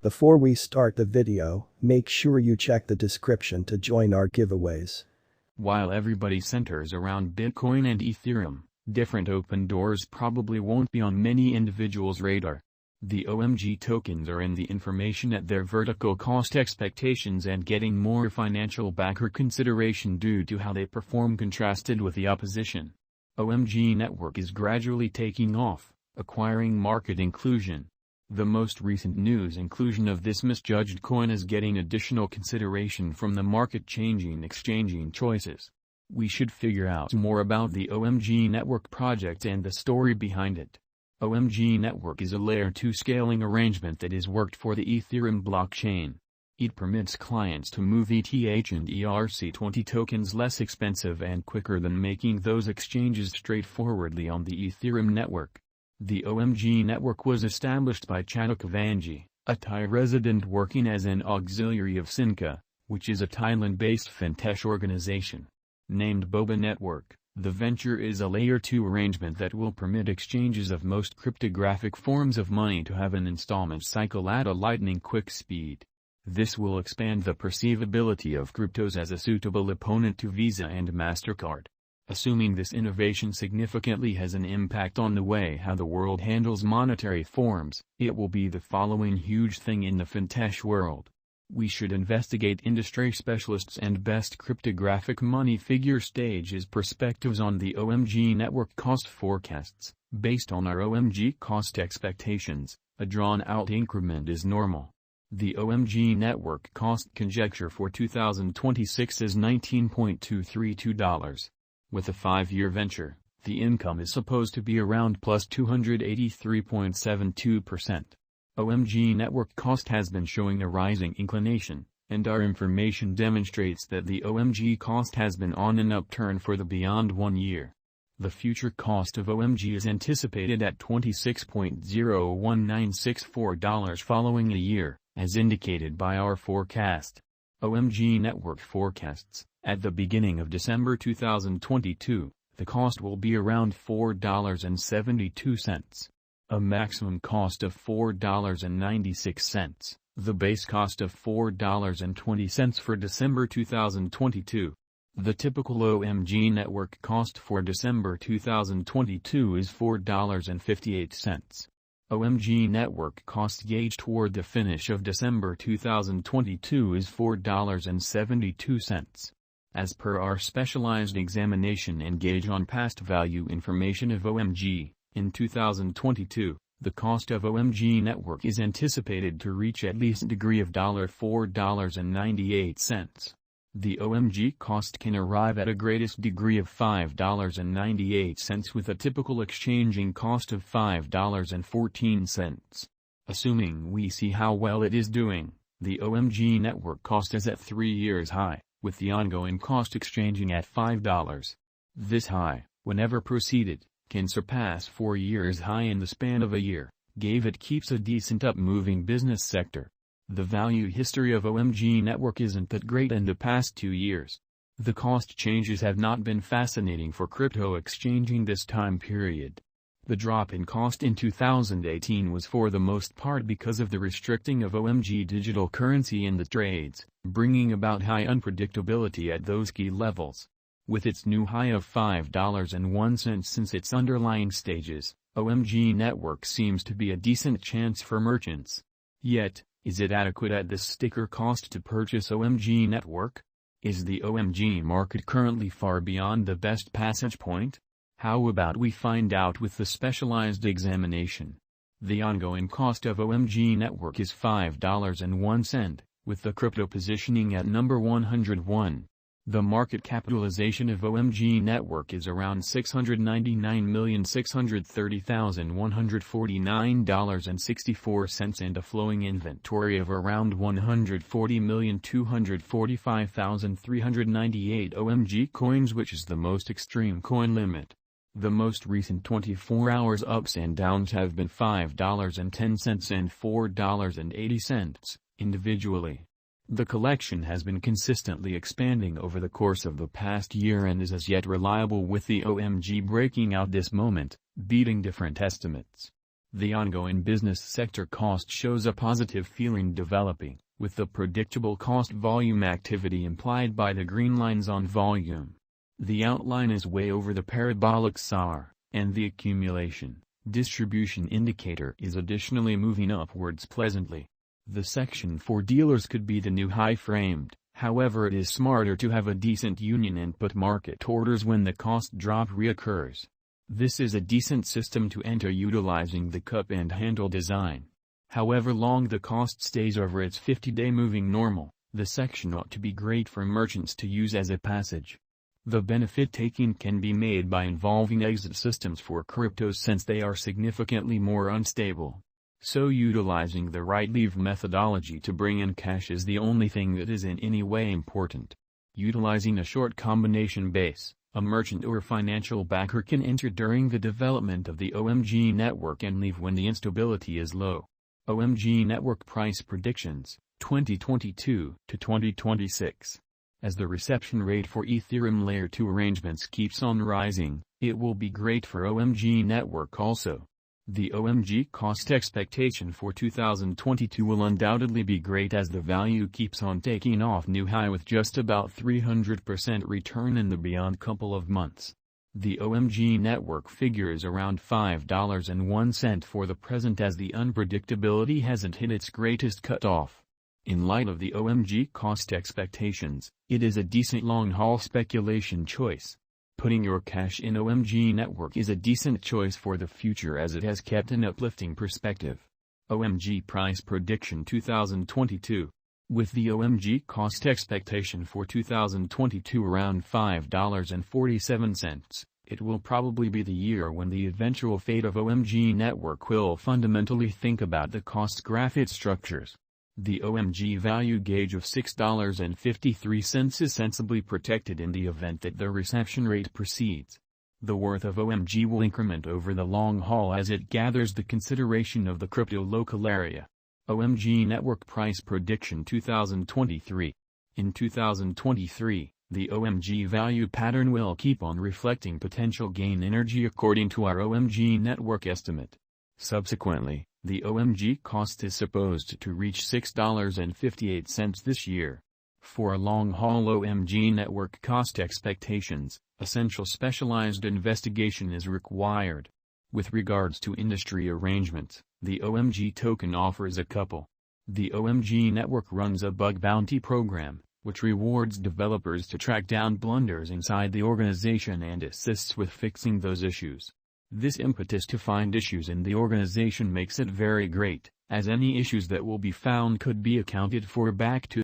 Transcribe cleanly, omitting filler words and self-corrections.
Before we start the video, make sure you check the description to join our giveaways. While everybody centers around Bitcoin and Ethereum, different open doors probably won't be on many individuals' radar. The OMG tokens are in the information at their vertical cost expectations and getting more financial backer consideration due to how they perform contrasted with the opposition. OMG Network is gradually taking off, acquiring market inclusion. The most recent news inclusion of this misjudged coin is getting additional consideration from the market-changing exchanging choices. We should figure out more about the OMG Network project and the story behind it. OMG Network is a Layer 2 scaling arrangement that is worked for the Ethereum blockchain. It permits clients to move ETH and ERC20 tokens less expensive and quicker than making those exchanges straightforwardly on the Ethereum network. The OMG Network was established by Chanak Avangi, a Thai resident working as an auxiliary of Sinca, which is a Thailand-based fintech organization. Named Boba Network, the venture is a Layer 2 arrangement that will permit exchanges of most cryptographic forms of money to have an installment cycle at a lightning-quick speed. This will expand the perceivability of cryptos as a suitable opponent to Visa and MasterCard. Assuming this innovation significantly has an impact on the way how the world handles monetary forms, it will be the following huge thing in the fintech world. We should investigate industry specialists and best cryptographic money figure stages perspectives on the OMG Network cost forecasts. Based on our OMG cost expectations, a drawn-out increment is normal. The OMG Network cost conjecture for 2026 is $19.232. With a 5-year venture, the income is supposed to be around plus 283.72%. OMG Network cost has been showing a rising inclination, and our information demonstrates that the OMG cost has been on an upturn for the beyond 1 year. The future cost of OMG is anticipated at $26.01964 following a year, as indicated by our forecast. OMG Network forecasts, at the beginning of December 2022, the cost will be around $4.72. A maximum cost of $4.96, the base cost of $4.20 for December 2022. The typical OMG Network cost for December 2022 is $4.58. OMG Network cost gauge toward the finish of December 2022 is $4.72. As per our specialized examination and gauge on past value information of OMG, in 2022, the cost of OMG Network is anticipated to reach at least degree of $4.98. The OMG cost can arrive at a greatest degree of $5.98 with a typical exchanging cost of $5.14. Assuming we see how well it is doing, the OMG Network cost is at 3 years high, with the ongoing cost exchanging at $5. This high, whenever proceeded, can surpass 4 years high in the span of a year, gave it keeps a decent up-moving business sector. The value history of OMG Network isn't that great in the past 2 years. The cost changes have not been fascinating for crypto exchanging this time period. The drop in cost in 2018 was for the most part because of the restricting of OMG digital currency in the trades, bringing about high unpredictability at those key levels. With its new high of $5.01 since its underlying stages, OMG Network seems to be a decent chance for merchants. Yet, is it adequate at this sticker cost to purchase OMG Network? Is the OMG market currently far beyond the best passage point? How about we find out with the specialized examination? The ongoing cost of OMG Network is $5.01, with the crypto positioning at number 101. The market capitalization of OMG Network is around $699,630,149.64 and a flowing inventory of around 140,245,398 OMG coins, which is the most extreme coin limit. The most recent 24 hours ups and downs have been $5.10 and $4.80, individually. The collection has been consistently expanding over the course of the past year and is as yet reliable, with the OMG breaking out this moment, beating different estimates. The ongoing business sector cost shows a positive feeling developing, with the predictable cost-volume activity implied by the green lines on volume. The outline is way over the parabolic SAR, and the accumulation distribution indicator is additionally moving upwards pleasantly. The section for dealers could be the new high framed, however it is smarter to have a decent union and put market orders when the cost drop reoccurs. This is a decent system to enter utilizing the cup and handle design. However long the cost stays over its 50-day moving normal, the section ought to be great for merchants to use as a passage. The benefit taking can be made by involving exit systems for cryptos since they are significantly more unstable. So utilizing the right leave methodology to bring in cash is the only thing that is in any way important. Utilizing a short combination base, a merchant or financial backer can enter during the development of the OMG network and leave when the instability is low. OMG Network Price Predictions, 2022 to 2026. As the reception rate for Ethereum Layer 2 arrangements keeps on rising, it will be great for OMG Network also. The OMG cost expectation for 2022 will undoubtedly be great as the value keeps on taking off new high with just about 300% return in the beyond couple of months. The OMG network figure is around $5.01 for the present as the unpredictability hasn't hit its greatest cutoff. In light of the OMG cost expectations, it is a decent long-haul speculation choice. Putting your cash in OMG Network is a decent choice for the future as it has kept an uplifting perspective. OMG Price Prediction 2022. With the OMG cost expectation for 2022 around $5.47, it will probably be the year when the eventual fate of OMG Network will fundamentally think about the cost graph it structures. The OMG value gauge of $6.53 is sensibly protected in the event that the reception rate proceeds. The worth of OMG will increment over the long haul as it gathers the consideration of the crypto local area. OMG Network Price Prediction 2023. In 2023, the OMG value pattern will keep on reflecting potential gain energy according to our OMG Network estimate. Subsequently, the OMG cost is supposed to reach $6.58 this year. For a long-haul OMG network cost expectations, essential specialized investigation is required. With regards to industry arrangements, the OMG token offers a couple. The OMG network runs a bug bounty program, which rewards developers to track down blunders inside the organization and assists with fixing those issues. This impetus to find issues in the organization makes it very great, as any issues that will be found could be accounted for back to